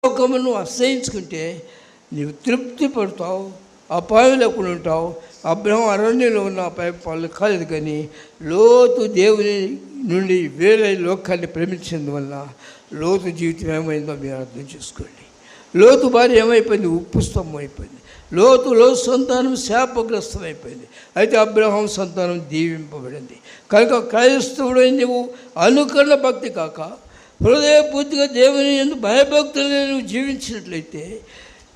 లోకమును అసహించుకుంటే నీవు తృప్తి పడతావు, అపాయం లేకుండా ఉంటావు. అబ్రహం అరణ్యంలో ఉన్న అపాయం పనులు కాలేదు, కానీ లోతు దేవుని నుండి వేరే లోకాన్ని ప్రేమించినందువల్ల లోతు జీవితం ఏమైందో మీరు అర్థం చేసుకోండి. లోతు భార్య ఏమైపోయింది? ఉప్పు స్తంభం అయిపోయింది. లోతు సంతానం శాపగ్రస్తం అయిపోయింది. అయితే అబ్రహాం సంతానం దీవింపబడింది. కనుక క్రైస్తవుడు నువ్వు అనుకరణ భక్తి కాక హృదయపూర్తిగా దేవుని యందు భయభక్తులను నువ్వు జీవించినట్లయితే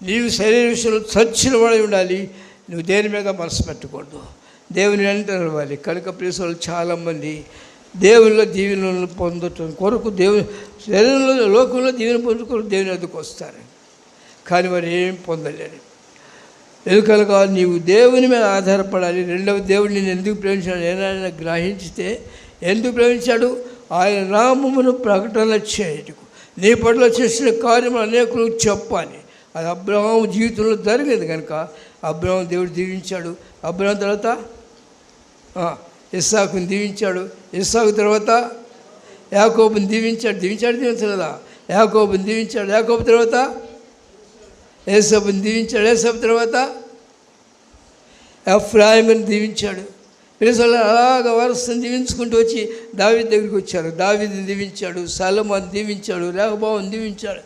నీవు శరీర విషయంలో చచ్చిన వాడి ఉండాలి. నువ్వు దేని మీద మనసు పెట్టకూడదు, దేవుని వెంట నిలవాలి. కనుక ప్రియులు చాలామంది దేవునిలో దీవెనలను పొందటం కొరకు దేవుని శరీరంలో లోకంలో దీవెన పొందుకొరకు దేవుని వద్దకు వస్తారు, కానీ వారు ఏం పొందలేరు. ఎందుకనగా నీవు దేవుని మీద ఆధారపడాలి. రెండవ దేవుడు నేను ఎందుకు ప్రేమించాడు? ఏదైనా గ్రహించితే ఎందుకు ప్రేమించాడు? ఆయన నామమును ప్రకటన చేయటకు, నీ పట్ల చేసిన కార్యములు అనేకులకు చెప్పాలి. అది అబ్రహాం జీవితంలో జరిగింది కనుక అబ్రహాం దేవుడు దీవించాడు. అబ్రహాం తర్వాత ఇస్సాకుని దీవించాడు. ఇస్సాకు తర్వాత యాకోబుని దీవించలేదా? యాకోబుని దీవించాడు. యాకోబు తర్వాత ఏసాపుని దీవించాడు. ఏసాపు తర్వాత ఎఫ్రాయిముని దీవించాడు. పిల్లలు అలాగ వరుసను దీవించుకుంటూ వచ్చి దావీదు దగ్గరికి వచ్చారు. దావీదుని దీవించాడు, సొలొమోను దీవించాడు, రెహబాముని దీవించాడు.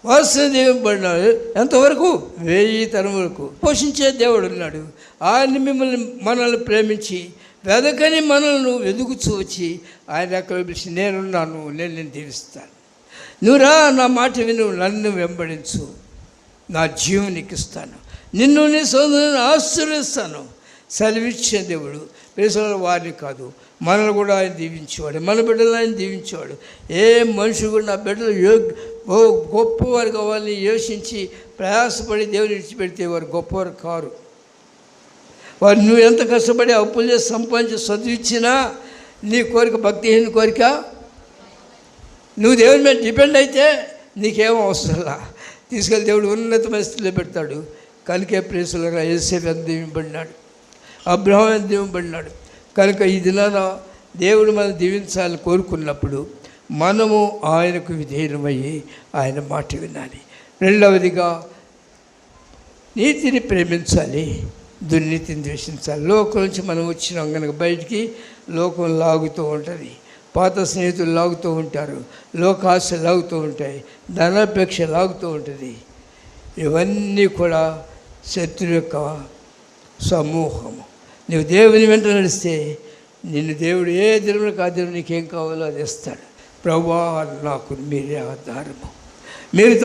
వరుసను దీవింపబడినాడు. ఎంతవరకు? 1000 తరములకు పోషించే దేవుడు ఉన్నాడు. ఆయన మనల్ని ప్రేమించి వెదకని మనల్ని వెదుగుచూ వచ్చి ఆయన ఎక్కడ పిలిచి నేనున్నాను, నేను దీవిస్తాను, నువ్వు రా, నా మాట విను, నన్ను వెంబడించు, నా జీవం నీకు ఇస్తాను, నిన్ను నీ సోదరుని ఆశీర్వదిస్తాను సెలవిచ్చే దేవుడు. ప్రేసల వారిని కాదు, మనల్ని కూడా ఆయన దీవించేవాడు, మన బిడ్డలు ఆయన దీవించేవాడు. ఏ మనిషి కూడా నా బిడ్డలు గొప్పవారు కావాలని యోచించి ప్రయాసపడి దేవుని విడిచిపెడితే వారు గొప్పవారు కారు. వారు నువ్వు ఎంత కష్టపడి అప్పులు చేసి సంపాదించి చదివించినా నీ కోరిక భక్తిహీన కోరిక. నువ్వు దేవుని మీద డిపెండ్ అయితే నీకేమో అవసరంలా, తీసుకెళ్ళి దేవుడు ఉన్నతమైన స్థితిలో పెడతాడు. కనుకే ప్రేసులుగా యోసేపు ఎంత దీవింపబడినాడు, అబ్రహాం ఎంత దీవింపబడినాడు. కనుక ఈ దినాన దేవుడు మనం దీవించాలని కోరుకున్నప్పుడు మనము ఆయనకు విధేయమయ్యి ఆయన మాట వినాలి. రెండవదిగా నీతిని ప్రేమించాలి, దుర్నీతిని ద్వేషించాలి. లోకం నుంచి మనం వచ్చినాం కనుక బయటికి లోకం లాగుతూ ఉంటుంది, పాత స్నేహితులు లాగుతూ ఉంటారు, లోకాశ లాగుతూ ఉంటాయి, ధనాపేక్ష లాగుతూ ఉంటుంది. ఇవన్నీ కూడా శత్రు యొక్క సమూహము. నువ్వు దేవుని వెంట నడిస్తే నిన్ను దేవుడు ఏ దేవునికి ఆ దేవుడు నీకేం కావాలో అది ఇస్తాడు. ప్రభువా నాకు మీరే ఆధారము, మీరు